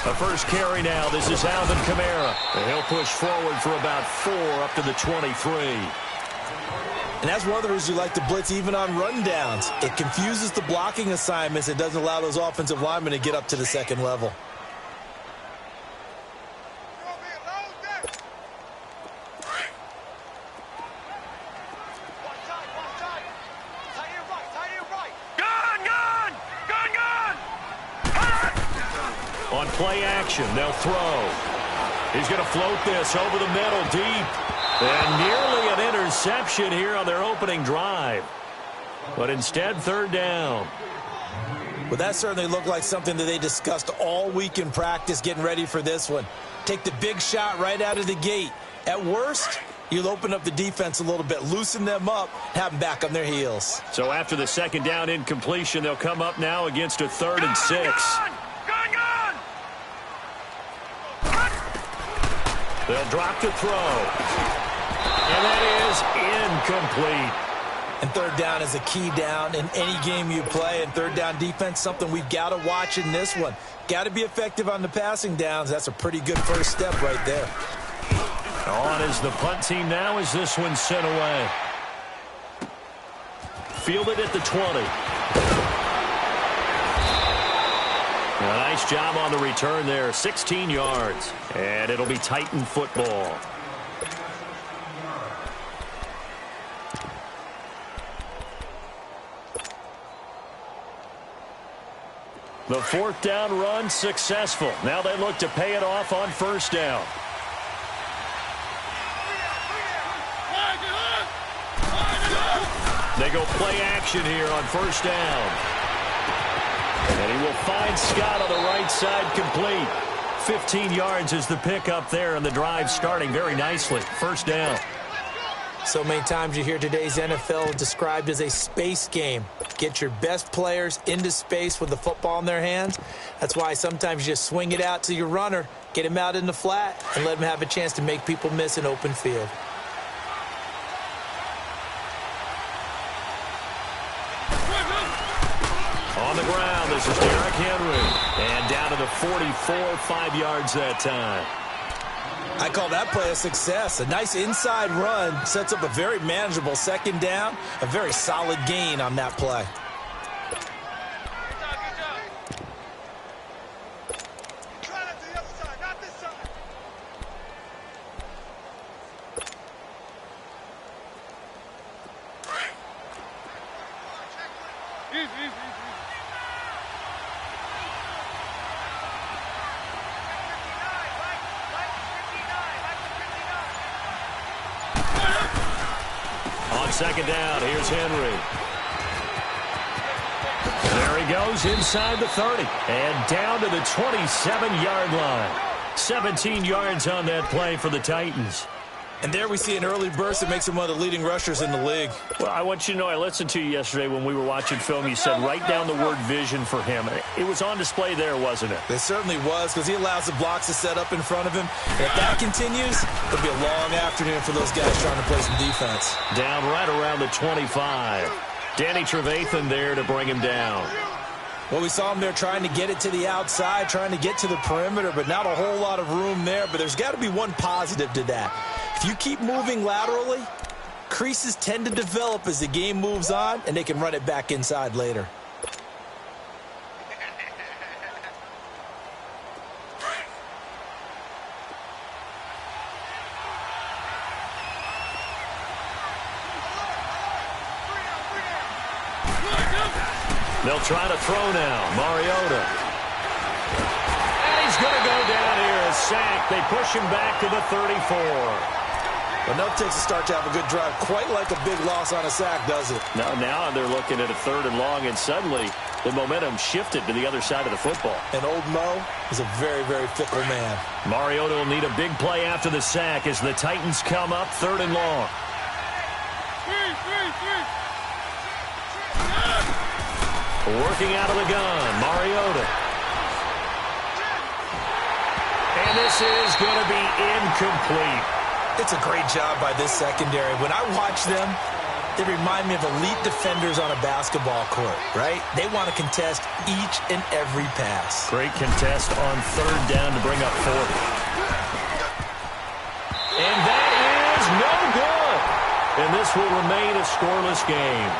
A first carry now. This is Alvin Kamara. And he'll push forward for about 4 up to the 23. And that's one of the reasons you like to blitz even on rundowns. It confuses the blocking assignments. It doesn't allow those offensive linemen to get up to the second level. On play action, they'll throw. He's going to float this over the middle deep. And nearly an interception here on their opening drive. But instead, third down. Well, that certainly looked like something that they discussed all week in practice getting ready for this one. Take the big shot right out of the gate. At worst, you'll open up the defense a little bit, loosen them up, have them back on their heels. So after the second down incompletion, they'll come up now against a 3rd and 6. They'll drop to throw. And that is incomplete. And third down is a key down in any game you play. And third down defense, something we've got to watch in this one. Got to be effective on the passing downs. That's a pretty good first step right there. On is the punt team now as this one's sent away. Fielded at the 20. A nice job on the return there, 16 yards. And it'll be Titan football. The 4th down run successful. Now they look to pay it off on first down. They go play action here on first down. And he will find Scott on the right side complete. 15 yards is the pickup there, and the drive starting very nicely. First down. So many times you hear today's NFL described as a space game. Get your best players into space with the football in their hands. That's why sometimes you just swing it out to your runner, get him out in the flat, and let him have a chance to make people miss an open field. On the ground, this is Derrick Henry. And down to the 44, 5 yards that time. I call that play a success. A nice inside run sets up a very manageable second down. A very solid gain on that play. Second down, here's Henry. There he goes inside the 30 and down to the 27-yard line. 17 yards on that play for the Titans. And there we see an early burst that makes him one of the leading rushers in the league. Well, I want you to know, I listened to you yesterday when we were watching film. You said write down the word vision for him. It was on display there, wasn't it? It certainly was, because he allows the blocks to set up in front of him. And if that continues, it'll be a long afternoon for those guys trying to play some defense. Down right around the 25. Danny Trevathan there to bring him down. Well, we saw him there trying to get it to the outside, trying to get to the perimeter, but not a whole lot of room there. But there's got to be one positive to that. If you keep moving laterally, creases tend to develop as the game moves on, and they can run it back inside later. They'll try to throw now. Mariota. And he's going to go down here. A sack. They push him back to the 34. Enough takes a start to have a good drive. Quite like a big loss on a sack, does it? Now they're looking at a 3rd and long, and suddenly the momentum shifted to the other side of the football. And old Mo is a very, very fickle man. Mariota will need a big play after the sack as the Titans come up 3rd and long. Working out of the gun, Mariota. And this is going to be incomplete. It's a great job by this secondary. When I watch them, They remind me of elite defenders on a basketball court, right? They want to contest each and every pass. Great contest on third down to bring up fourth. And that is no good. And this will remain a scoreless game.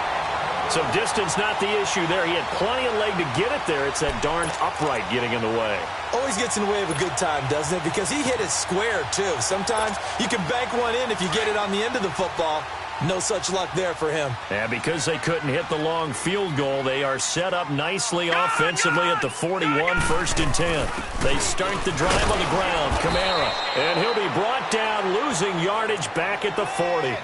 So distance not the issue there. He had plenty of leg to get it there. It's that darn upright getting in the way. Always gets in the way of a good time, doesn't it? Because he hit it square, too. Sometimes you can bank one in if you get it on the end of the football. No such luck there for him. And because they couldn't hit the long field goal, they are set up nicely offensively at the 41, first and 10. They start the drive on the ground. Kamara. And he'll be brought down, losing yardage back at the 40.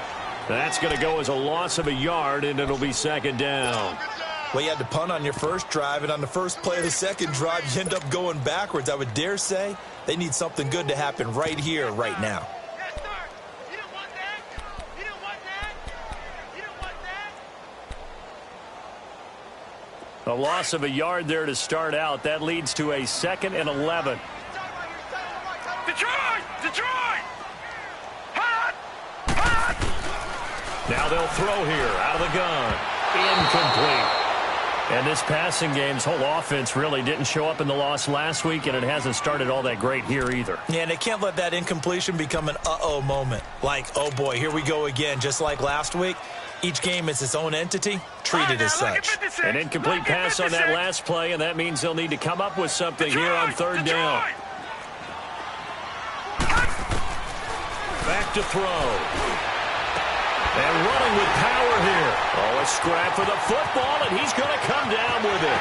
That's going to go as a loss of a yard, and it'll be second down. Well, you had to punt on your first drive, and on the first play of the second drive, you end up going backwards. I would dare say they need something good to happen right here, right now. A loss of a yard there to start out. That leads to a 2nd and 11. Detroit! Detroit! Now they'll throw here out of the gun. Incomplete. And this passing game's whole offense really didn't show up in the loss last week, and it hasn't started all that great here either. Yeah, and they can't let that incompletion become an uh-oh moment. Like, oh boy, here we go again, just like last week. Each game is its own entity, treated as such. An incomplete pass on that last play, and that means they'll need to come up with something here on third down. Back to throw. And running with power here. Oh, a scrap for the football, and he's going to come down with it.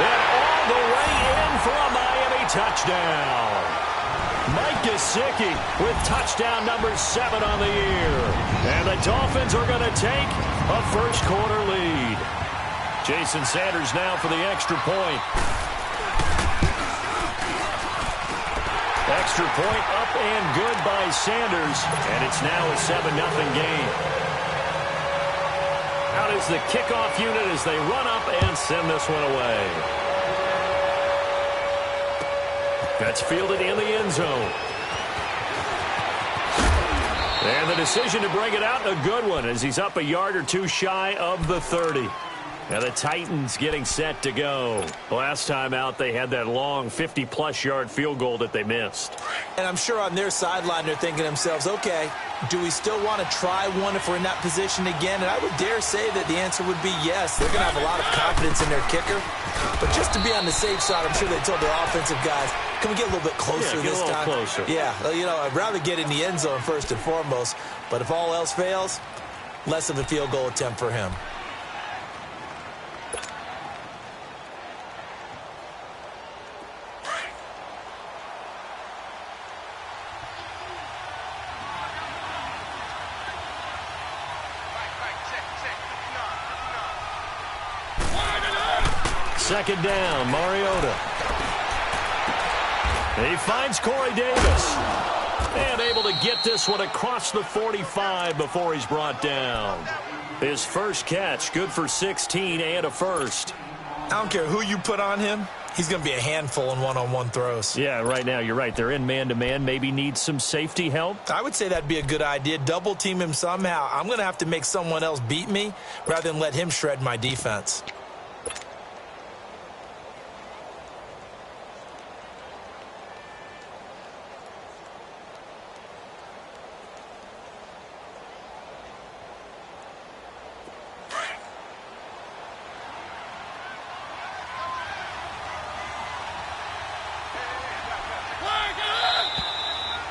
And all the way in for a Miami touchdown. Mike Gesicki with touchdown number 7 on the year. And the Dolphins are going to take a first-quarter lead. Jason Sanders now for the extra point. Extra point up and good by Sanders. And it's now a 7-0 game. Out is the kickoff unit as they run up and send this one away. That's fielded in the end zone. And the decision to bring it out, a good one, as he's up a yard or two shy of the 30. Now the Titans getting set to go. Last time out, they had that long 50-plus yard field goal that they missed. And I'm sure on their sideline, they're thinking to themselves, okay, do we still want to try one if we're in that position again? And I would dare say that the answer would be yes. They're going to have a lot of confidence in their kicker. But just to be on the safe side, I'm sure they told their offensive guys, can we get a little bit closer this time? Closer. Yeah, you know, I'd rather get in the end zone first and foremost. But if all else fails, less of a field goal attempt for him. Second down, Mariota. He finds Corey Davis. And able to get this one across the 45 before he's brought down. His first catch, good for 16 and a first. I don't care who you put on him. He's going to be a handful in one-on-one throws. Yeah, right now, you're right. They're in man-to-man. Maybe needs some safety help. I would say that'd be a good idea. Double team him somehow. I'm going to have to make someone else beat me rather than let him shred my defense.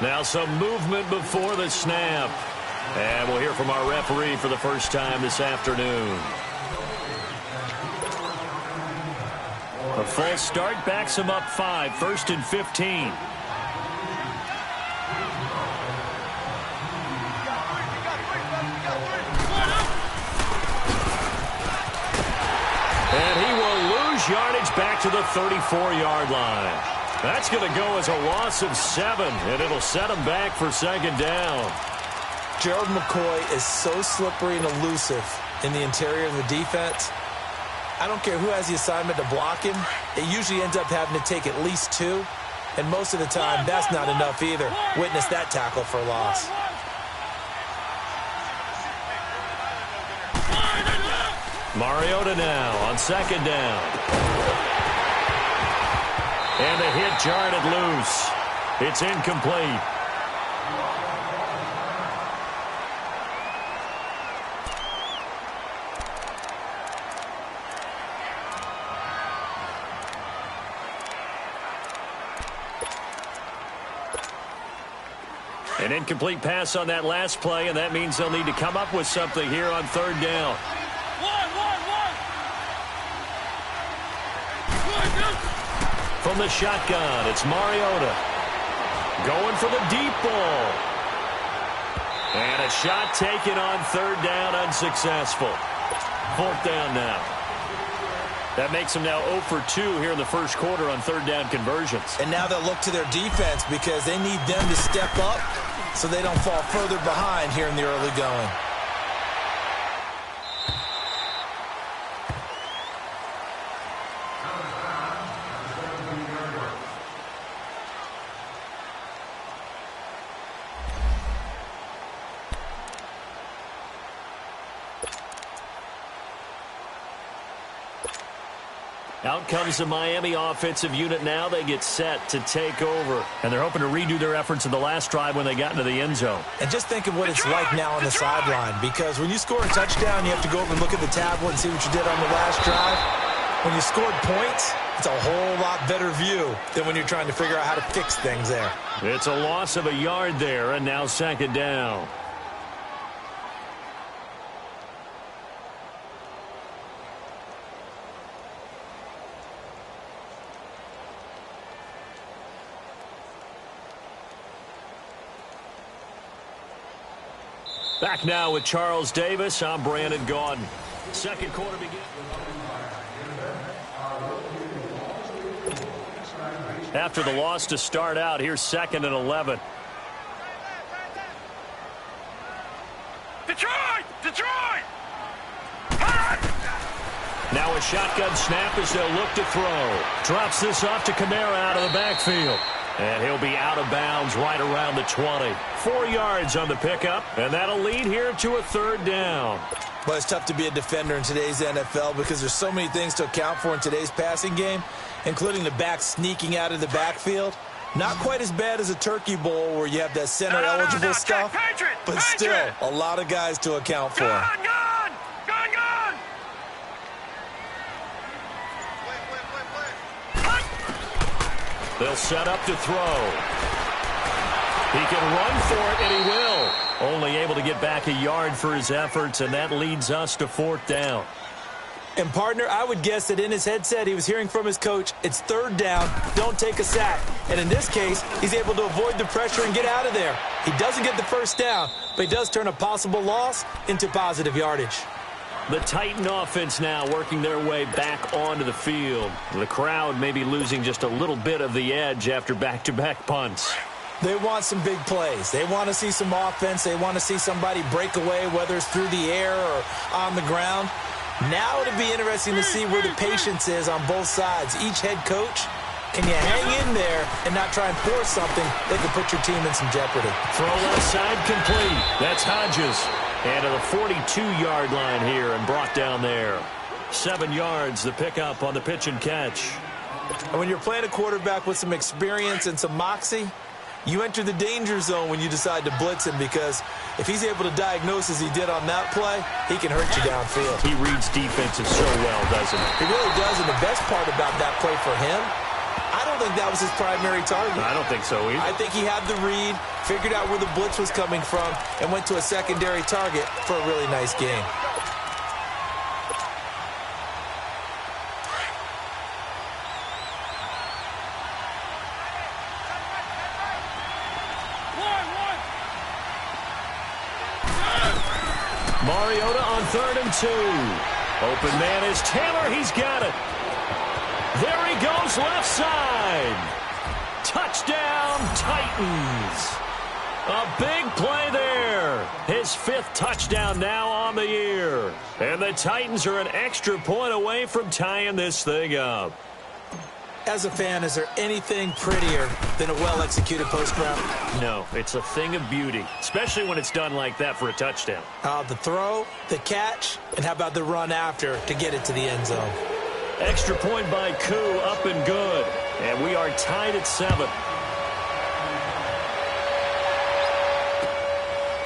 Now some movement before the snap. And we'll hear from our referee for the first time this afternoon. A false start backs him up 5, 1st and 15. And he will lose yardage back to the 34-yard line. That's going to go as a loss of 7, and it'll set him back for second down. Gerald McCoy is so slippery and elusive in the interior of the defense. I don't care who has the assignment to block him. It usually ends up having to take at least 2, and most of the time, that's not enough either. Witness that tackle for a loss. Mariota now on second down. And the hit jarred it loose. It's incomplete. An incomplete pass on that last play, and that means they'll need to come up with something here on third down. From the shotgun, it's Mariota. Going for the deep ball. And a shot taken on third down, unsuccessful. Fourth down now. That makes them now 0 for 2 here in the first quarter on third down conversions. And now they'll look to their defense because they need them to step up so they don't fall further behind here in the early going. Out comes the Miami offensive unit now. They get set to take over. And they're hoping to redo their efforts in the last drive when they got into the end zone. And just think of what it's like now on the sideline. Because when you score a touchdown, you have to go over and look at the tablet and see what you did on the last drive. When you scored points, it's a whole lot better view than when you're trying to figure out how to fix things there. It's a loss of a yard there, and now second down. Back now with Charles Davis. I'm Brandon Gaudin. Second quarter begins. After the loss to start out, here's 2nd and 11. Detroit! Detroit! Now a shotgun snap as they'll look to throw. Drops this off to Kamara out of the backfield. And he'll be out of bounds right around the 20. 4 yards on the pickup, and that'll lead here to a third down. But it's tough to be a defender in today's NFL because there's so many things to account for in today's passing game, including the back sneaking out of the backfield. Not quite as bad as a turkey bowl where you have that center-eligible stuff, but still a lot of guys to account for. Gone! They'll set up to throw. He can run for it, and he will. Only able to get back a yard for his efforts, and that leads us to fourth down. And, partner, I would guess that in his headset he was hearing from his coach, it's third down, don't take a sack. And in this case, he's able to avoid the pressure and get out of there. He doesn't get the first down, but he does turn a possible loss into positive yardage. The Titan offense now working their way back onto the field. The crowd may be losing just a little bit of the edge after back-to-back punts. They want some big plays. They want to see some offense. They want to see somebody break away, whether it's through the air or on the ground. Now it'll be interesting to see where the patience is on both sides. Each head coach, can you hang in there and not try and force something that could put your team in some jeopardy? Throw left side complete. That's Hodges. And to the 42-yard line here and brought down there. 7 yards, the pickup on the pitch and catch. And when you're playing a quarterback with some experience and some moxie, you enter the danger zone when you decide to blitz him, because if he's able to diagnose as he did on that play, he can hurt you downfield. He reads defenses so well, doesn't he? He really does, and the best part about that play for him, I don't think that was his primary target. I don't think so either. I think he had the read, figured out where the blitz was coming from, and went to a secondary target for a really nice game. Mariota on 3rd and 2. Open man is Taylor. He's got it. There he goes, left side. Touchdown, Titans. A big play there. His 5th touchdown now on the year. And the Titans are an extra point away from tying this thing up. As a fan, is there anything prettier than a well-executed post route? No, it's a thing of beauty, especially when it's done like that for a touchdown. The throw, the catch, and how about the run after to get it to the end zone? Extra point by Koo, up and good. And we are tied at 7.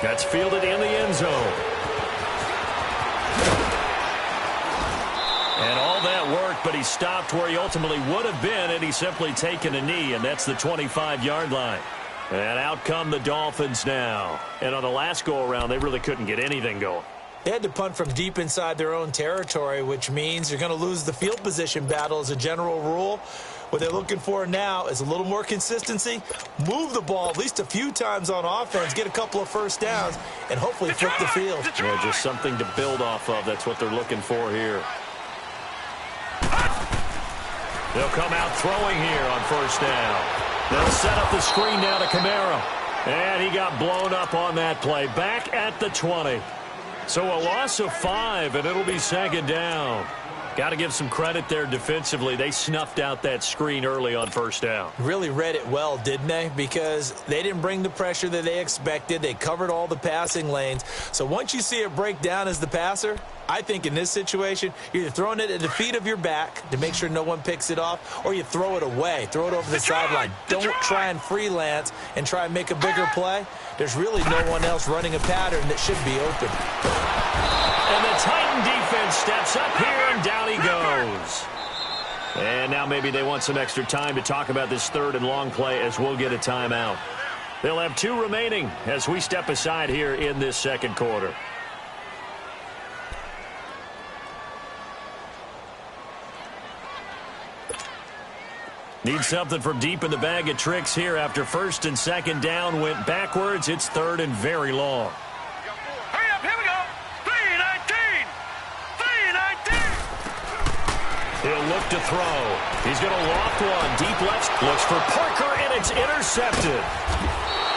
That's fielded in the end zone. And all that work, but he stopped where he ultimately would have been had he simply taken a knee, and that's the 25-yard line. And out come the Dolphins now. And on the last go-around, they really couldn't get anything going. They had to punt from deep inside their own territory, which means you're going to lose the field position battle as a general rule. What they're looking for now is a little more consistency, move the ball at least a few times on offense, get a couple of first downs, and hopefully flip the field. Yeah, just something to build off of. That's what they're looking for here. They'll come out throwing here on first down. They'll set up the screen now to Kamara. And he got blown up on that play. Back at the 20. So a loss of 5, and it'll be second down. Got to give some credit there defensively. They snuffed out that screen early on first down. Really read it well, didn't they? Because they didn't bring the pressure that they expected. They covered all the passing lanes. So once you see it break down as the passer, I think in this situation, you're either throwing it at the feet of your back to make sure no one picks it off, or you throw it away. Throw it over the sideline. Don't try and freelance and try and make a bigger play. There's really no one else running a pattern that should be open. And the Titan defense steps up here, and down he goes. And now maybe they want some extra time to talk about this third and long play as we'll get a timeout. They'll have 2 remaining as we step aside here in this second quarter. Need something from deep in the bag of tricks here after first and second down went backwards. It's third and very long. Hurry up, here we go. 3-19. 3-19. He'll look to throw. He's going to loft one. Deep left. Looks for Parker, and it's intercepted.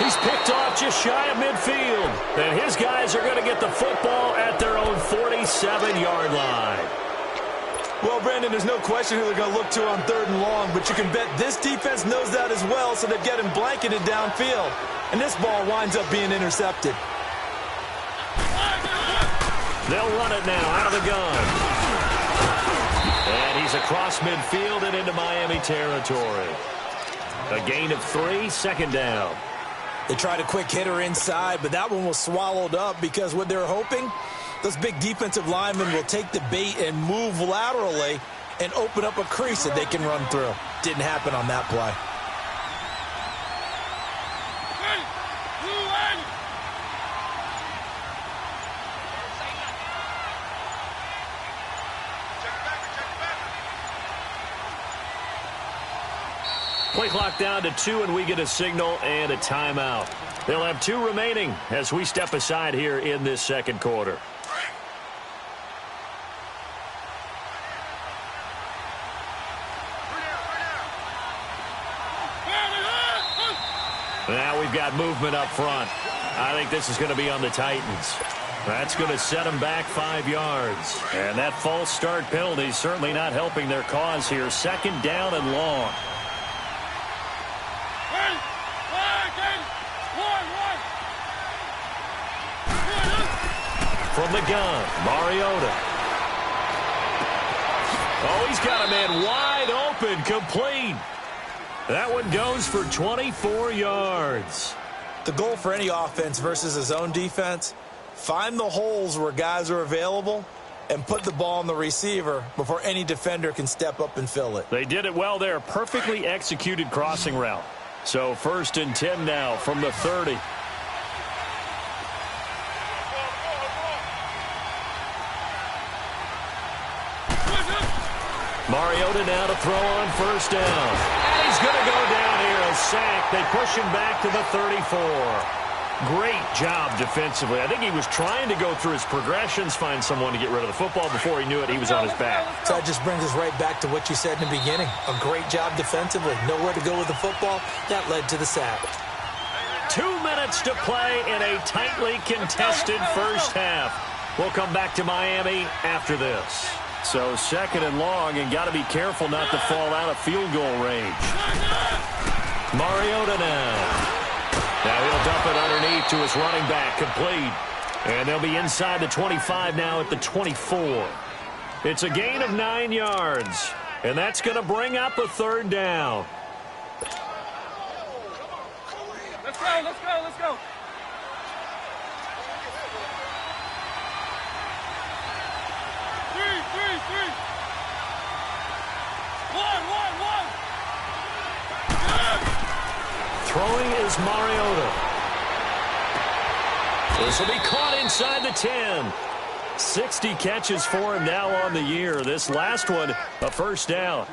He's picked off just shy of midfield. And his guys are going to get the football at their own 47-yard line. Well, Brandon, there's no question who they're going to look to on third and long, but you can bet this defense knows that as well, so they've got him blanketed downfield. And this ball winds up being intercepted. They'll run it now out of the gun. And he's across midfield and into Miami territory. A gain of 3, second down. They tried a quick hitter inside, but that one was swallowed up because what they're hoping, those big defensive linemen will take the bait and move laterally and open up a crease that they can run through. Didn't happen on that play. Play clock down to 2, and we get a signal and a timeout. They'll have 2 remaining as we step aside here in this second quarter. Now we've got movement up front. I think this is going to be on the Titans. That's going to set them back 5 yards. And that false start penalty is certainly not helping their cause here. Second down and long. From the gun, Mariota. Oh, he's got a man wide open, complete. That one goes for 24 yards. The goal for any offense versus his own defense, find the holes where guys are available and put the ball on the receiver before any defender can step up and fill it. They did it well there. Perfectly executed crossing route. So first and 10 now from the 30. Mariota now to throw on first down. And he's going to go down here, a sack. They push him back to the 34. Great job defensively. I think he was trying to go through his progressions, find someone to get rid of the football. Before he knew it, he was on his back. So that just brings us right back to what you said in the beginning. A great job defensively. Nowhere to go with the football. That led to the sack. 2 minutes to play in a tightly contested first half. We'll come back to Miami after this. So second and long, and got to be careful not to fall out of field goal range. Mariota now. Now he'll dump it underneath to his running back, complete. And they'll be inside the 25 now at the 24. It's a gain of 9 yards, and that's going to bring up a third down. Let's go, let's go, let's go. Three. One. Throwing is Mariota. This will be caught inside the 10. 60 catches for him now on the year. This last one, a first down.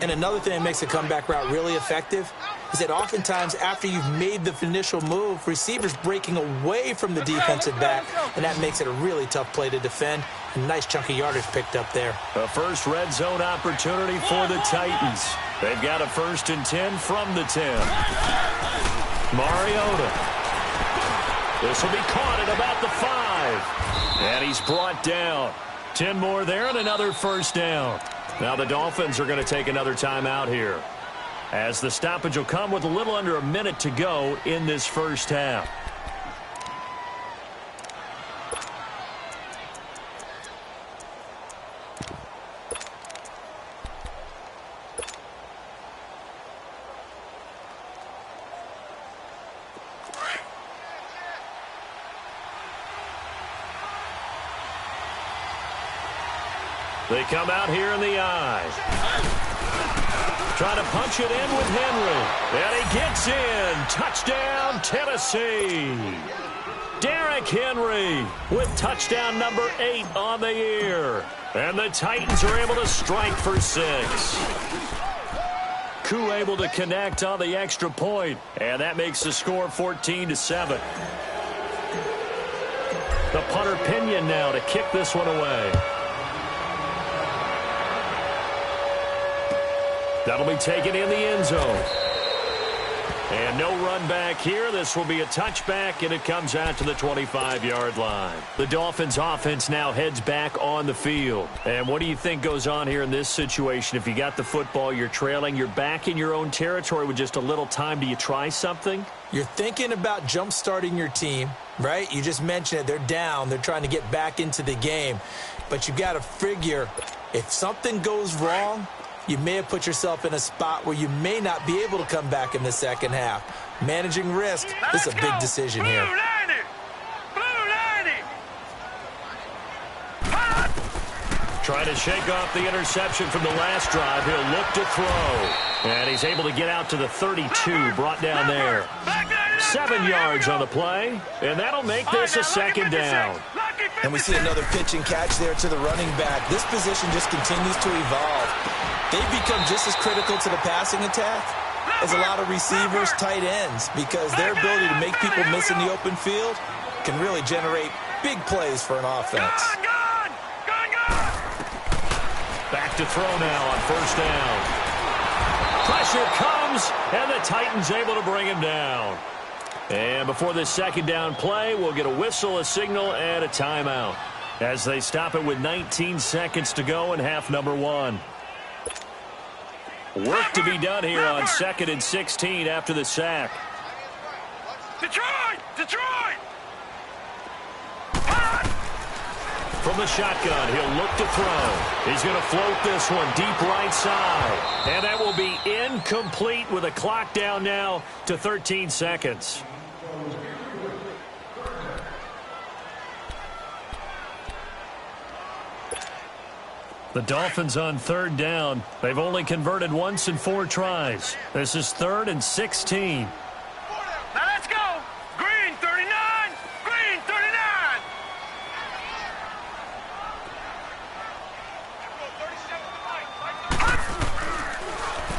And another thing that makes a comeback route really effective is that oftentimes after you've made the initial move, receivers breaking away from the defensive back, and that makes it a really tough play to defend. A nice chunk of yardage picked up there. A first red zone opportunity for the Titans. They've got a 1st and 10 from the 10. Mariota. This will be caught at about the 5. And he's brought down. 10 more there and another first down. Now the Dolphins are going to take another timeout here, as the stoppage will come with a little under a minute to go in this first half. They come out here in the eye. Trying to punch it in with Henry. And he gets in. Touchdown, Tennessee. Derrick Henry with touchdown number 8 on the year. And the Titans are able to strike for 6. Koo able to connect on the extra point. And that makes the score 14-7. The punter Pinion now to kick this one away. That'll be taken in the end zone. And no run back here. This will be a touchback, and it comes out to the 25-yard line. The Dolphins' offense now heads back on the field. And what do you think goes on here in this situation? If you got the football, you're trailing, you're back in your own territory with just a little time. Do you try something? You're thinking about jump-starting your team, right? You just mentioned it. They're down. They're trying to get back into the game. But you got to figure, if something goes wrong, you may have put yourself in a spot where you may not be able to come back in the second half. Managing risk, this is a big decision here. Trying to shake off the interception from the last drive. He'll look to throw. And he's able to get out to the 32, brought down there. 7 yards on the play, and that'll make this a second down. And we see another pitch and catch there to the running back. This position just continues to evolve. They've become just as critical to the passing attack as a lot of receivers, tight ends, because their ability to make people miss in the open field can really generate big plays for an offense. Back to throw now on first down. Pressure comes, and the Titans able to bring him down. And before this second down play, we'll get a whistle, a signal, and a timeout as they stop it with 19 seconds to go in half number 1. Work to be done here on 2nd and 16 after the sack. Detroit! From the shotgun, he'll look to throw. He's going to float this one deep right side. And that will be incomplete with a clock down now to 13 seconds. The Dolphins on 3rd down. They've only converted once in 4 tries. This is 3rd and 16. Now let's go! Green 39! Green 39!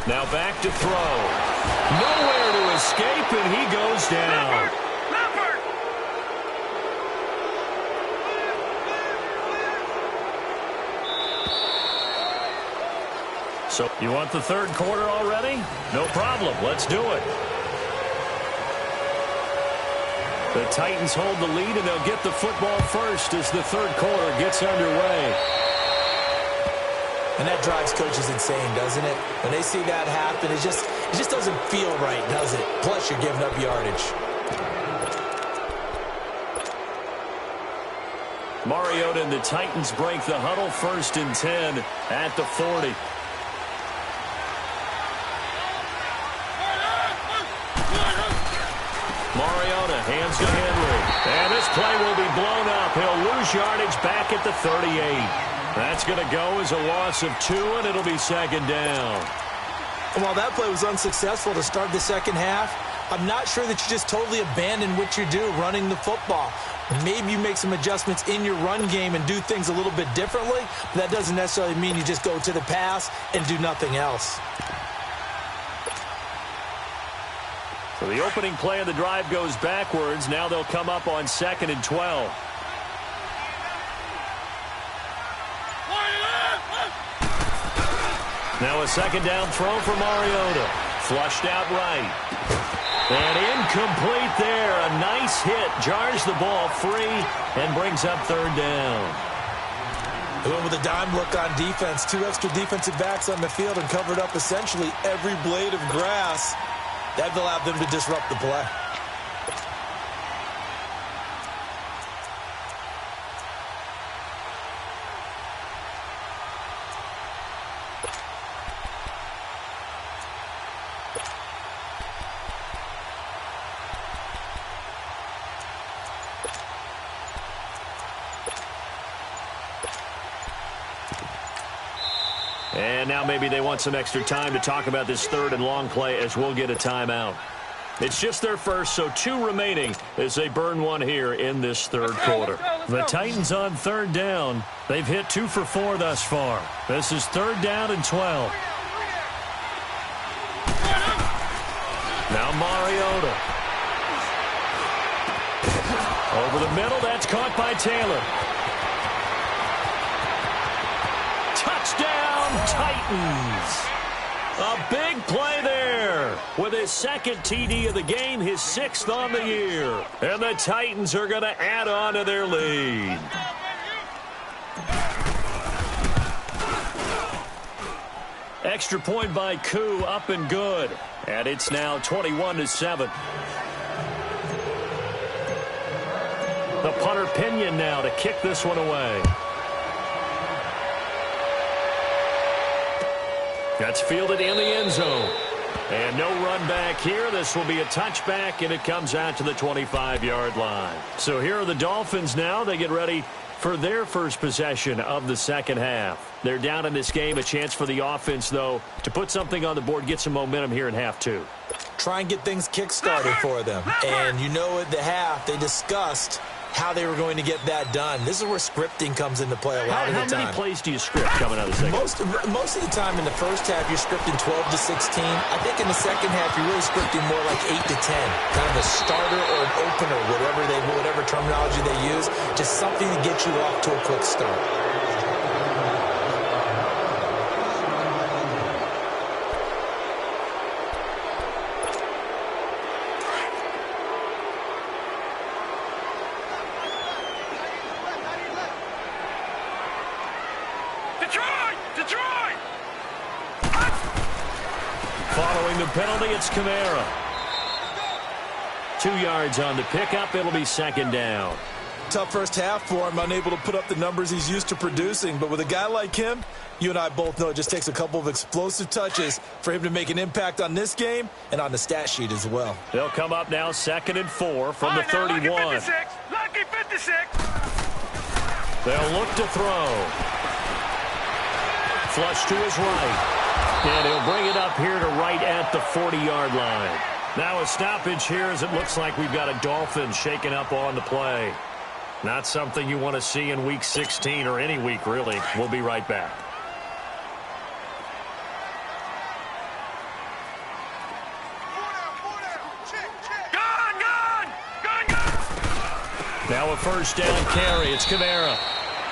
Now back to throw. Nowhere to escape, and he goes down. Leopard! So you want the 3rd quarter already? No problem. Let's do it. The Titans hold the lead, and they'll get the football first as the 3rd quarter gets underway. And that drives coaches insane, doesn't it? When they see that happen, it just doesn't feel right, does it? Plus, you're giving up yardage. Mariota and the Titans break the huddle, 1st and 10 at the 40. Mariota hands to Henry. And this play will be blown up. He'll lose yardage back at the 38. That's going to go as a loss of 2, and it'll be 2nd down. And while that play was unsuccessful to start the second half, I'm not sure that you just totally abandon what you do running the football. Maybe you make some adjustments in your run game and do things a little bit differently, but that doesn't necessarily mean you just go to the pass and do nothing else. So the opening play of the drive goes backwards. Now they'll come up on 2nd and 12. Now a 2nd down throw for Mariota. Flushed out right. And incomplete there. A nice hit. Jars the ball free and brings up 3rd down. Went with a dime look on defense. 2 extra defensive backs on the field and covered up essentially every blade of grass. That allowed them to disrupt the play. And now maybe they want some extra time to talk about this 3rd and long play as we'll get a timeout. It's just their first, so 2 remaining as they burn 1 here in this 3rd quarter. The Titans on 3rd down. They've hit 2 for 4 thus far. This is 3rd down and 12. Now Mariota. Over the middle, that's caught by Taylor. Touchdown, Titans. A big play there with his 2nd TD of the game, his 6th on the year. And the Titans are going to add on to their lead. Extra point by Koo, up and good. And it's now 21-7. The punter Pinion now to kick this one away. That's fielded in the end zone. And no run back here. This will be a touchback, and it comes out to the 25-yard line. So here are the Dolphins now. They get ready for their first possession of the second half. They're down in this game. A chance for the offense, though, to put something on the board, get some momentum here in half 2. Try and get things kick-started for them. And you know at the half, they discussed how they were going to get that done. This is where scripting comes into play a lot of the time. How many plays do you script coming out of the second? Most of the time in the first half, you're scripting 12 to 16. I think in the second half, you're really scripting more like 8 to 10. Kind of a starter or an opener, whatever terminology they use. Just something to get you off to a quick start. Following the penalty, it's Kamara. 2 yards on the pickup. It'll be 2nd down. Tough first half for him, unable to put up the numbers he's used to producing. But with a guy like him, you and I both know it just takes a couple of explosive touches for him to make an impact on this game and on the stat sheet as well. They'll come up now 2nd and 4 from the 31. Lucky 56. They'll look to throw. Flush to his right. And he'll bring it up here to right at the 40-yard line. Now a stoppage here as it looks like we've got a Dolphin shaken up on the play. Not something you want to see in Week 16 or any week, really. We'll be right back. Now a 1st down carry. It's Kamara.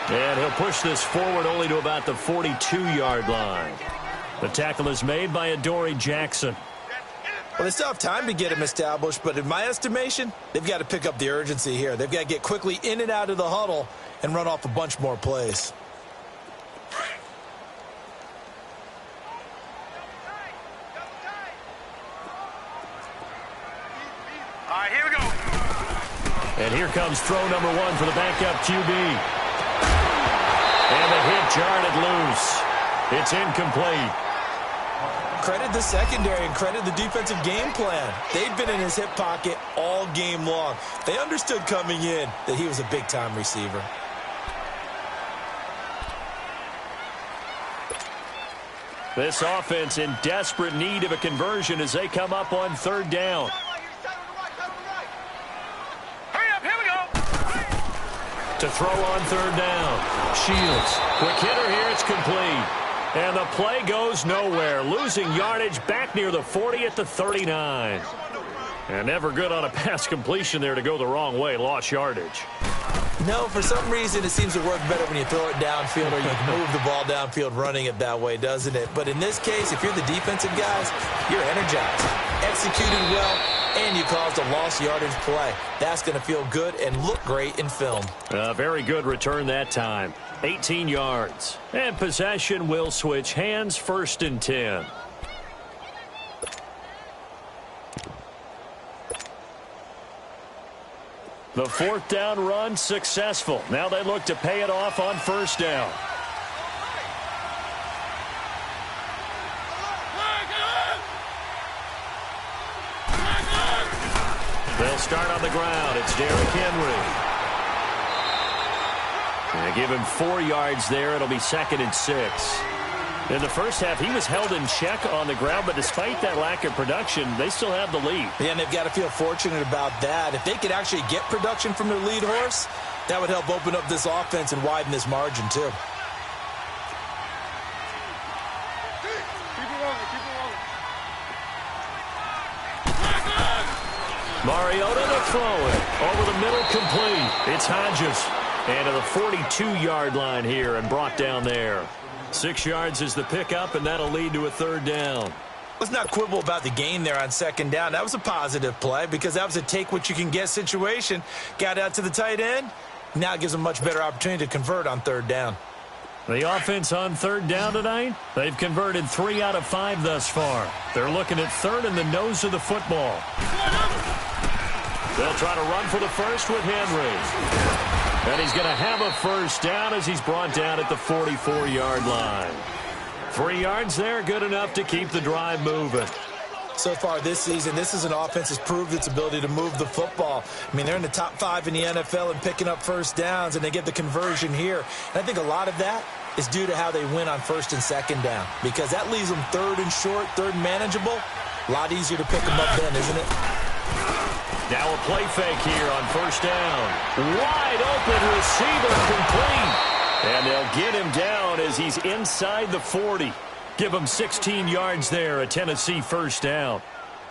And he'll push this forward only to about the 42-yard line. The tackle is made by Adoree Jackson. Well, they still have time to get him established, but in my estimation, they've got to pick up the urgency here. They've got to get quickly in and out of the huddle and run off a bunch more plays. right, here we go. And here comes throw number 1 for the backup QB. And the hit jarred loose. It's incomplete. Credit the secondary and credit the defensive game plan. They've been in his hip pocket all game long. They understood coming in that he was a big-time receiver. This offense in desperate need of a conversion as they come up on 3rd down. Hurry up, here we go. To throw on 3rd down. Shields. Quick hitter here. It's complete. And the play goes nowhere. Losing yardage back near the 40 at the 39. And never good on a pass completion there to go the wrong way. Lost yardage. No, for some reason it seems to work better when you throw it downfield or you move the ball downfield running it that way, doesn't it? But in this case, if you're the defensive guys, you're energized, executed well, and you caused a lost yardage play. That's going to feel good and look great in film. Very good return that time. 18 yards. And possession will switch hands. 1st and 10. The 4th down run successful. Now they look to pay it off on 1st down. They'll start on the ground. It's Derrick Henry. They give him 4 yards there. It'll be 2nd and 6. In the first half, he was held in check on the ground, but despite that lack of production, they still have the lead. Yeah, and they've got to feel fortunate about that. If they could actually get production from their lead horse, that would help open up this offense and widen this margin, too. Mariota to throw it. Over the middle, complete. It's Hodges. And to the 42-yard line here and brought down there. 6 yards is the pickup, and that'll lead to a 3rd down. Let's not quibble about the gain there on 2nd down. That was a positive play because that was a take-what-you-can-get situation. Got out to the tight end. Now it gives them a much better opportunity to convert on 3rd down. The offense on 3rd down tonight, they've converted 3 out of 5 thus far. They're looking at 3rd in the nose of the football. They'll try to run for the first with Henry. And he's going to have a 1st down as he's brought down at the 44-yard line. 3 yards there, good enough to keep the drive moving. So far this season, this is an offense that's proved its ability to move the football. I mean, they're in the top 5 in the NFL in picking up 1st downs, and they get the conversion here. And I think a lot of that is due to how they win on 1st and 2nd down, because that leaves them 3rd and short, 3rd and manageable. A lot easier to pick them up then, isn't it? Now a play fake here on 1st down. Wide open receiver, complete. And they'll get him down as he's inside the 40. Give him 16 yards there, a Tennessee 1st down.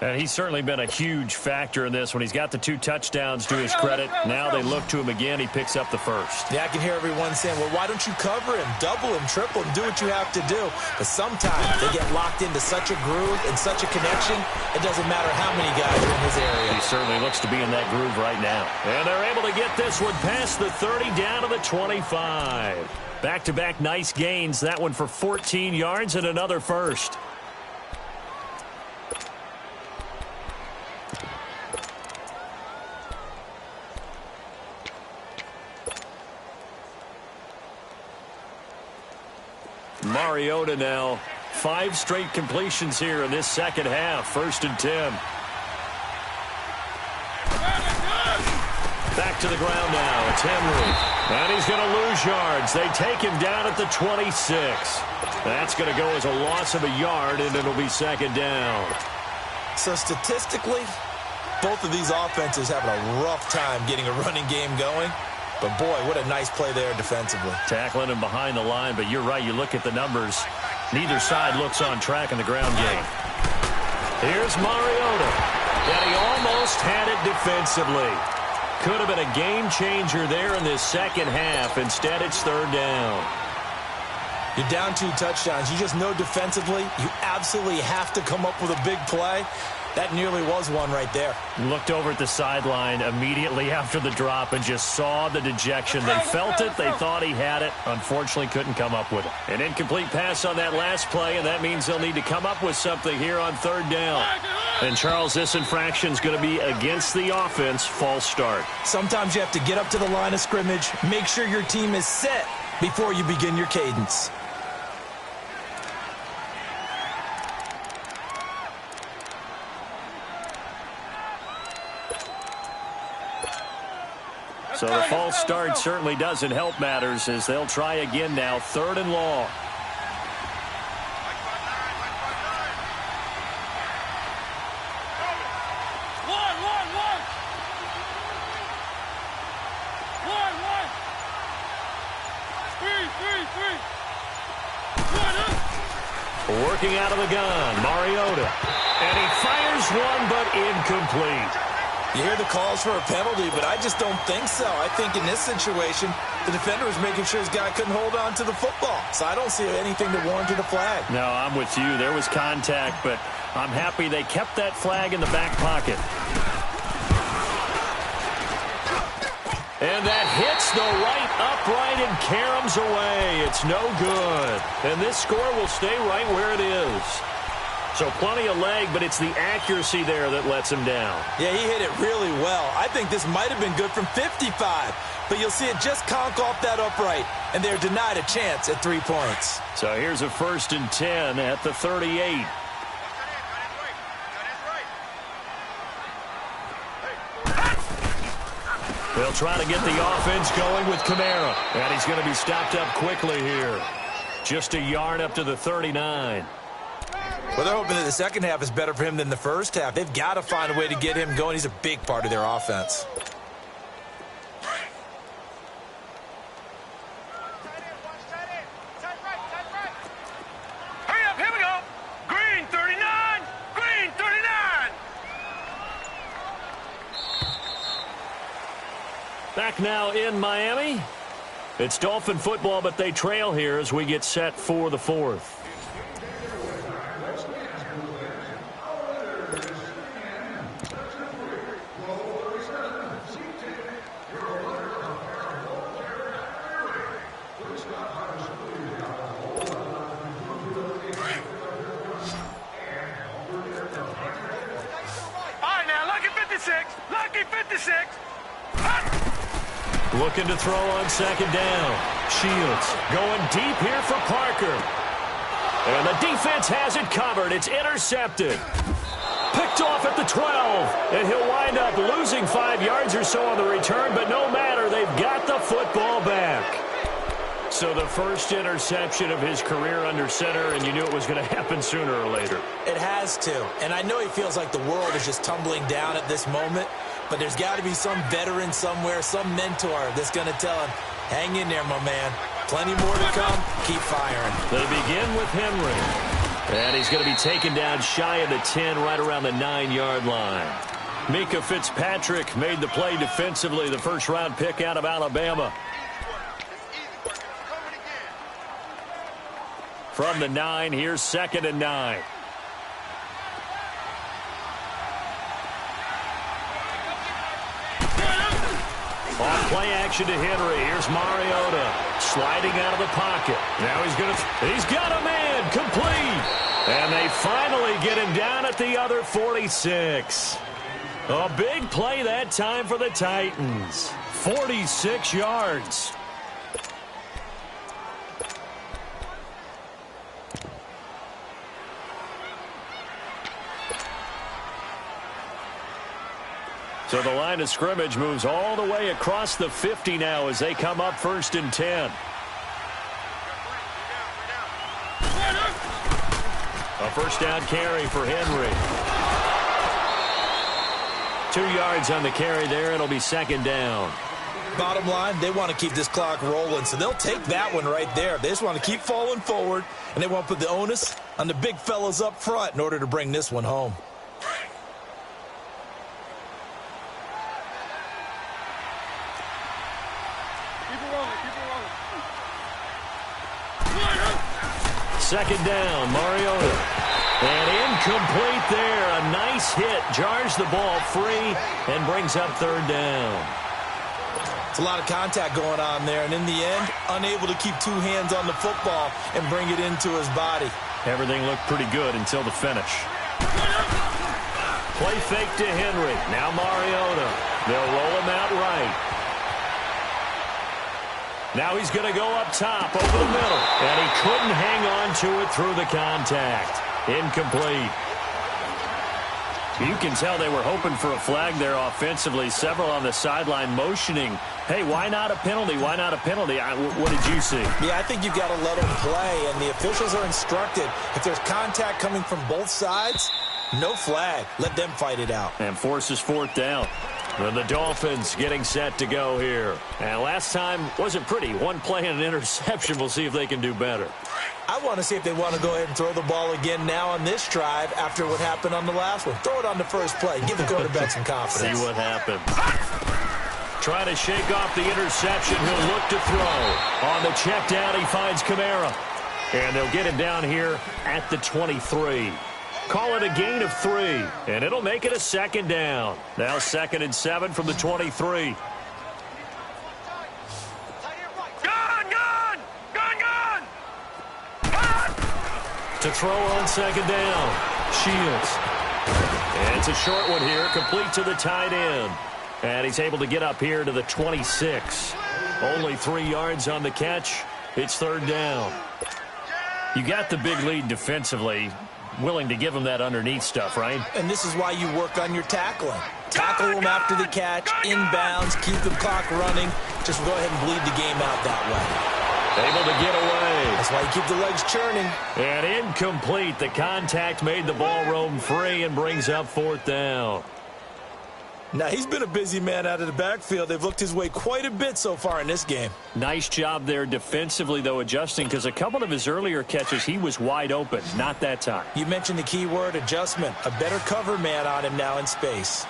And he's certainly been a huge factor in this when he's got the 2 touchdowns to his credit. Now they look to him again. He picks up the 1st. Yeah, I can hear everyone saying, well, why don't you cover him, double him, triple him, do what you have to do. But sometimes they get locked into such a groove and such a connection, it doesn't matter how many guys are in his area. He certainly looks to be in that groove right now. And they're able to get this one past the 30 down to the 25. Back-to-back nice gains. That one for 14 yards and another 1st. Mariota now. 5 straight completions here in this 2nd half. 1st and 10. Back to the ground now. It's Henry. And he's going to lose yards. They take him down at the 26. That's going to go as a loss of a yard, and it'll be 2nd down. So statistically, both of these offenses having a rough time getting a running game going. But, boy, what a nice play there defensively. Tackling him behind the line, but you're right. You look at the numbers. Neither side looks on track in the ground game. Here's Mariota. And he almost had it defensively. Could have been a game changer there in this 2nd half. Instead, it's 3rd down. You're down 2 touchdowns. You just know defensively you absolutely have to come up with a big play. That nearly was one right there. Looked over at the sideline immediately after the drop and just saw the dejection. They felt it. They thought he had it. Unfortunately, couldn't come up with it. An incomplete pass on that last play, and that means they'll need to come up with something here on 3rd down. And, Charles, this infraction's going to be against the offense, false start. Sometimes you have to get up to the line of scrimmage, make sure your team is set before you begin your cadence. So the false start certainly doesn't help matters as they'll try again now, 3rd and long. Working out of the gun, Mariota. And he fires one, but incomplete. You hear the calls for a penalty, but I just don't think so. I think in this situation, the defender was making sure his guy couldn't hold on to the football. So I don't see anything that warranted a flag. No, I'm with you. There was contact, but I'm happy they kept that flag in the back pocket. And that hits the right upright and caroms away. It's no good. And this score will stay right where it is. So plenty of leg, but it's the accuracy there that lets him down. Yeah, he hit it really well. I think this might have been good from 55, but you'll see it just conk off that upright, and they're denied a chance at 3 points. So here's a 1st and 10 at the 38. They'll try to get the offense going with Kamara, and he's going to be stopped up quickly here. Just a yard up to the 39. Well, they're hoping that the second half is better for him than the first half. They've got to find a way to get him going. He's a big part of their offense. Hurry up, here we go. Green 39, green 39. Back now in Miami. It's Dolphin football, but they trail here as we get set for the 4th. Lucky 56. Looking to throw on 2nd down. Shields going deep here for Parker. And the defense has it covered. It's intercepted. Picked off at the 12. And he'll wind up losing 5 yards or so on the return, but no matter, they've got the football back. So the first interception of his career under center, and you knew it was going to happen sooner or later. It has to. And I know he feels like the world is just tumbling down at this moment, but there's got to be some veteran somewhere, some mentor that's going to tell him, hang in there, my man. Plenty more to come. Keep firing. They begin with Henry. And he's going to be taken down shy of the 10, right around the 9-yard line. Mika Fitzpatrick made the play defensively, the first-round pick out of Alabama. From the 9, here's 2nd and 9. Off play action to Henry. Here's Mariota sliding out of the pocket. Now he's got a man complete. And they finally get him down at the other 46. A big play that time for the Titans. 46 yards. So the line of scrimmage moves all the way across the 50 now as they come up 1st and 10. A first down carry for Henry. 2 yards on the carry there. It'll be 2nd down. Bottom line, they want to keep this clock rolling, so they'll take that one right there. They just want to keep falling forward, and they want to put the onus on the big fellas up front in order to bring this one home. Second down, Mariota. And incomplete there. A nice hit. Jars the ball free and brings up 3rd down. It's a lot of contact going on there, and in the end, unable to keep 2 hands on the football and bring it into his body. Everything looked pretty good until the finish. Play fake to Henry. Now Mariota. They'll roll him out right. Now he's going to go up top over the middle. And he couldn't hang on to it through the contact. Incomplete. You can tell they were hoping for a flag there offensively. Several on the sideline motioning, hey, why not a penalty? Why not a penalty? What did you see? Yeah, I think you've got to let them play, and the officials are instructed. If there's contact coming from both sides, no flag. Let them fight it out. And forces fourth down. And the Dolphins getting set to go here. And last time wasn't pretty. One play and an interception. We'll see if they can do better. I want to see if they want to go ahead and throw the ball again now on this drive after what happened on the last one. Throw it on the first play. Give the quarterback some confidence. See what happens. Trying to shake off the interception. He'll look to throw. On the check down, he finds Kamara. And they'll get him down here at the 23. Call it a gain of 3, and it'll make it a second down. Now 2nd and 7 from the 23. To throw on 2nd down. Shields. And it's a short one here, complete to the tight end. And he's able to get up here to the 26. Only 3 yards on the catch. It's 3rd down. You got the big lead defensively. Willing to give him that underneath stuff, right? And this is why you work on your tackling. Tackle them after the catch, inbounds, keep the clock running. Just go ahead and bleed the game out that way. Able to get away. That's why you keep the legs churning. And incomplete. The contact made the ball roam free and brings up 4th down. Now, he's been a busy man out of the backfield. They've looked his way quite a bit so far in this game. Nice job there defensively, though, adjusting, because a couple of his earlier catches, he was wide open. Not that time. You mentioned the key word, adjustment. A better cover man on him now in space.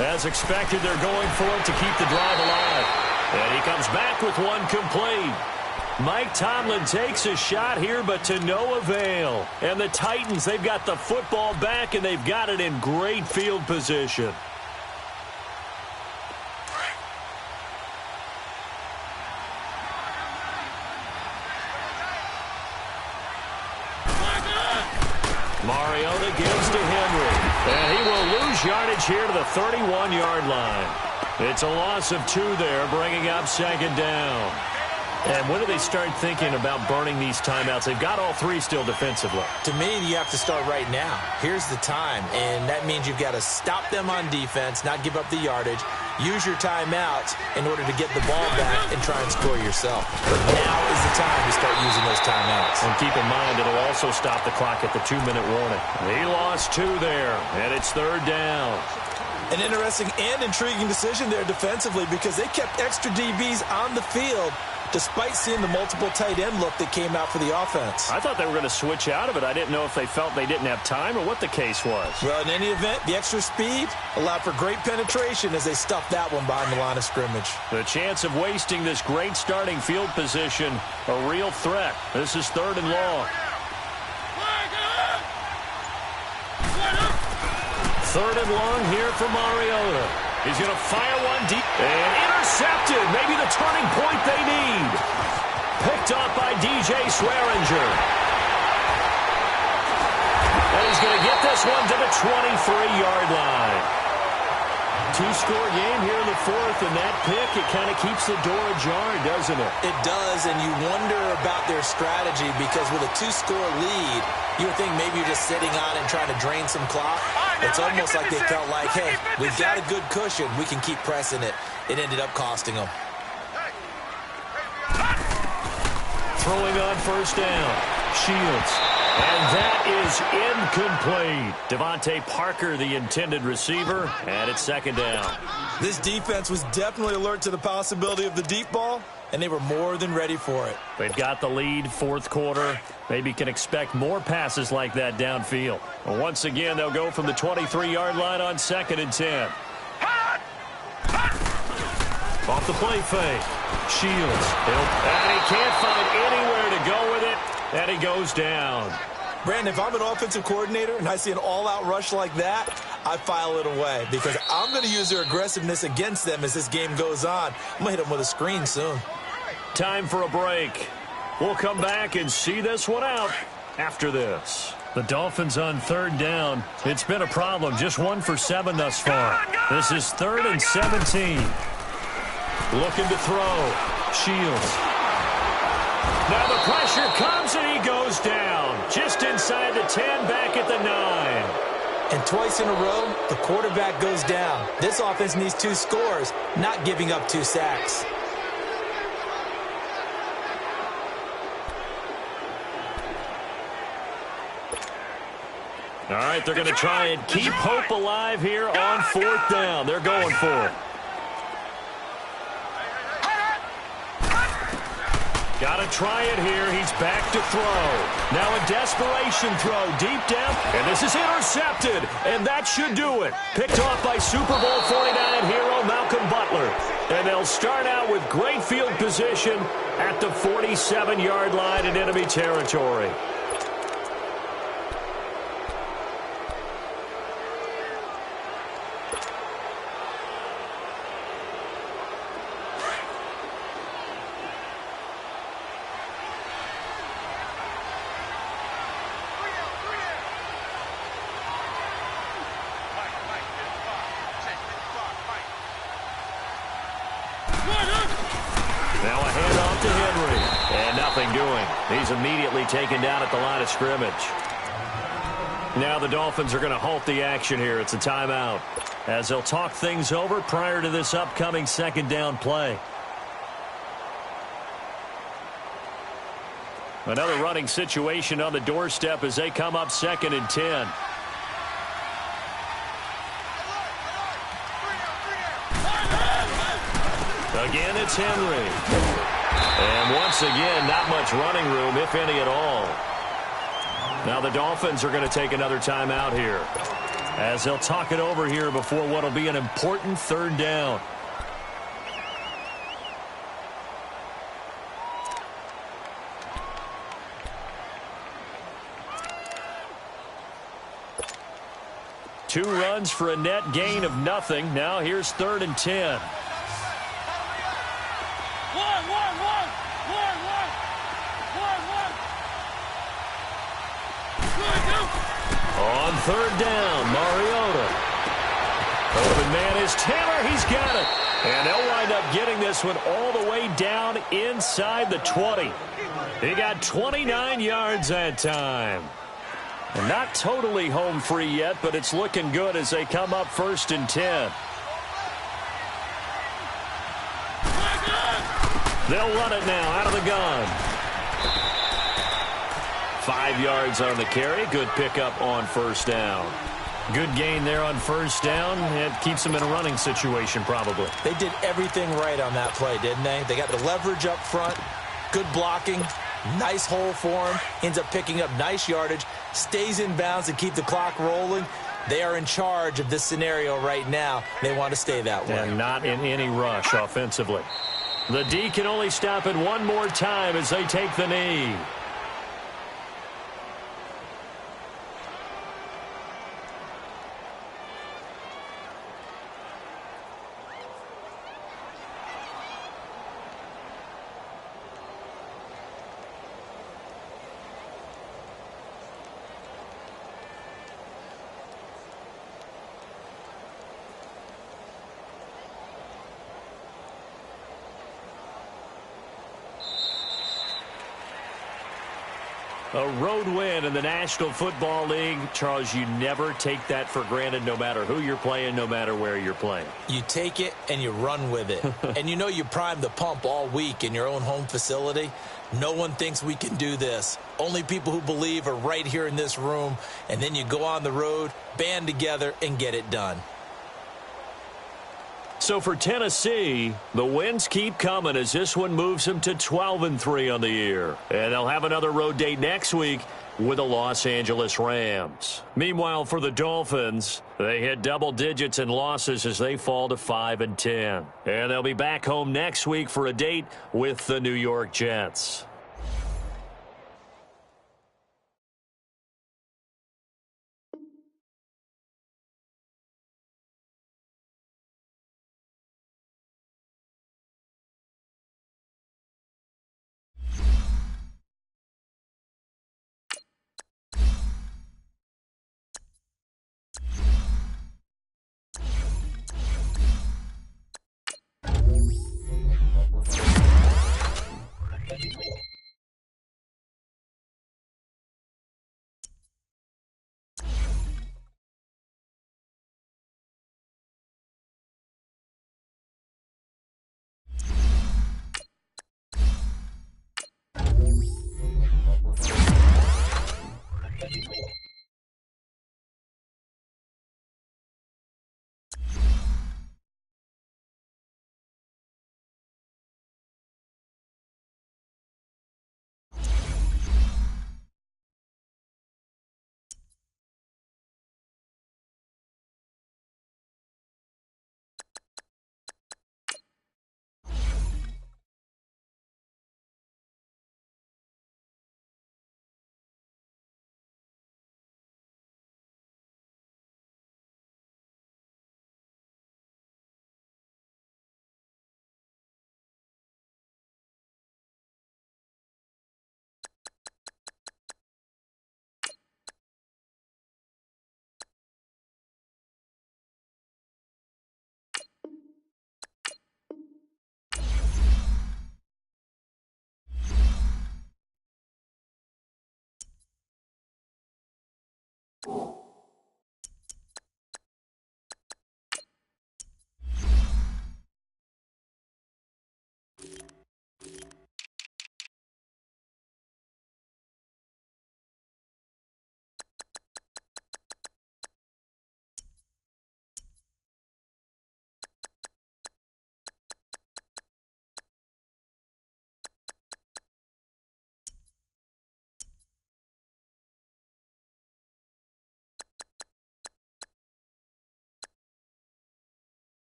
As expected, they're going for it to keep the drive alive. And he comes back with one complete. Mike Tomlin takes a shot here, but to no avail. And the Titans, they've got the football back, and they've got it in great field position. Mariota gives to Henry. And he will lose yardage here to the 31-yard line. It's a loss of 2 there, bringing up 2nd down. And when do they start thinking about burning these timeouts? They've got all 3 still defensively. To me, you have to start right now. Here's the time, and that means you've got to stop them on defense, not give up the yardage, use your timeouts in order to get the ball back and try and score yourself. But now is the time to start using those timeouts. And keep in mind, it'll also stop the clock at the 2-minute warning. He lost 2 there, and it's 3rd down. An interesting and intriguing decision there defensively because they kept extra DBs on the field despite seeing the multiple tight end look that came out for the offense. I thought they were going to switch out of it. I didn't know if they felt they didn't have time or what the case was. Well, in any event, the extra speed allowed for great penetration as they stuffed that one behind the line of scrimmage. The chance of wasting this great starting field position, a real threat. This is 3rd and long. 3rd and long here for Mariota. He's going to fire one deep and intercepted. Maybe the turning point they need. Picked up by DJ Swearinger. And he's going to get this one to the 23-yard line. 2-score game here in the 4th, and that pick, it kind of keeps the door ajar, doesn't it? It does, and you wonder about their strategy because with a 2-score lead, you would think maybe you're just sitting on and trying to drain some clock. It's almost like they felt like, hey, we've got a good cushion. We can keep pressing it. It ended up costing them. Throwing on 1st down. Shields. And that is incomplete. Devontae Parker, the intended receiver, and it's 2nd down. This defense was definitely alert to the possibility of the deep ball, and they were more than ready for it. They've got the lead, 4th quarter. Maybe can expect more passes like that downfield. And once again, they'll go from the 23-yard line on 2nd and 10. Off the play fake. Shields. And he can't find anywhere to go with it. And he goes down. Brandon, if I'm an offensive coordinator and I see an all-out rush like that, I file it away because I'm going to use their aggressiveness against them as this game goes on. I'm going to hit them with a screen soon. Time for a break. We'll come back and see this one out after this. The Dolphins on third down. It's been a problem. Just 1 for 7 thus far. This is 3rd and 17. Looking to throw. Shields. Now the pressure comes and he goes down. Just inside the 10, back at the 9. And twice in a row, the quarterback goes down. This offense needs 2 scores, not giving up 2 sacks. All right, they're going to try and keep hope alive here on 4th down. They're going for it. Got to try it here. He's back to throw. Now a desperation throw deep down. And this is intercepted. And that should do it. Picked off by Super Bowl 49 hero Malcolm Butler. And they'll start out with great field position at the 47-yard line in enemy territory. Now a handoff to Henry. And nothing doing. He's immediately taken down at the line of scrimmage. Now the Dolphins are going to halt the action here. It's a timeout, as they'll talk things over prior to this upcoming 2nd down play. Another running situation on the doorstep as they come up 2nd and 10. Again, it's Henry. And once again, not much running room, if any at all. Now the Dolphins are going to take another timeout here, as they'll talk it over here before what will be an important 3rd down. Two runs for a net gain of nothing. Now here's 3rd and 10. On 3rd down, Mariota. Open man is Taylor. He's got it. And they'll wind up getting this one all the way down inside the 20. He got 29 yards that time. And not totally home free yet, but it's looking good as they come up 1st and 10. They'll run it now out of the gun. 5 yards on the carry. Good pickup on 1st down. Good gain there on 1st down. It keeps them in a running situation probably. They did everything right on that play, didn't they? They got the leverage up front, good blocking, nice hole for him, ends up picking up nice yardage, stays in bounds and keep the clock rolling. They are in charge of this scenario right now. They want to stay that way. And not in any rush offensively. The D can only stop it one more time as they take the knee. A road win in the National Football League. Charles, you never take that for granted no matter who you're playing, no matter where you're playing. You take it and you run with it. And you know you primed the pump all week in your own home facility. No one thinks we can do this. Only people who believe are right here in this room. And then you go on the road, band together, and get it done. So for Tennessee, the wins keep coming as this one moves them to 12-3 on the year. And they'll have another road date next week with the Los Angeles Rams. Meanwhile, for the Dolphins, they hit double digits in losses as they fall to 5-10. And they'll be back home next week for a date with the New York Jets.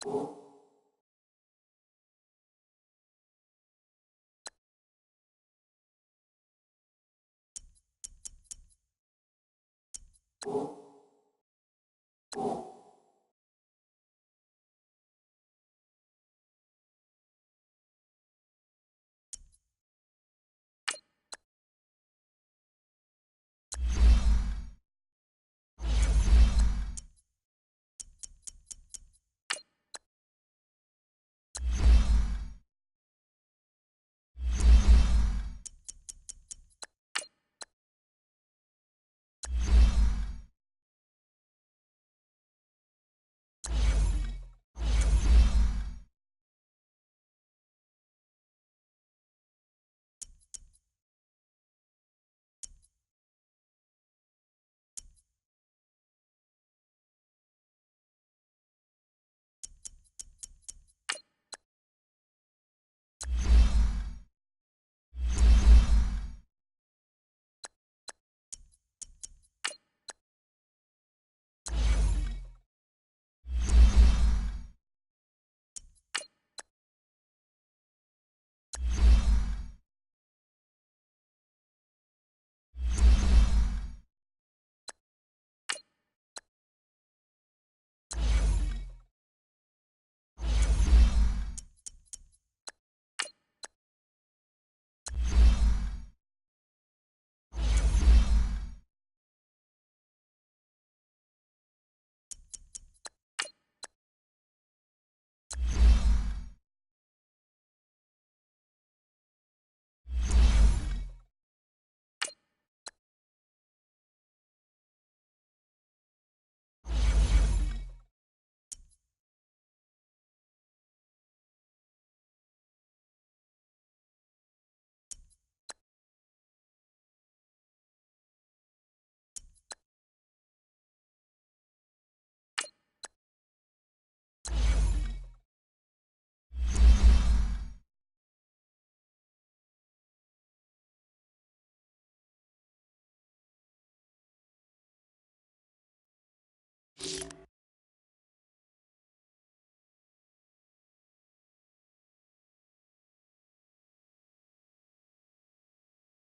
You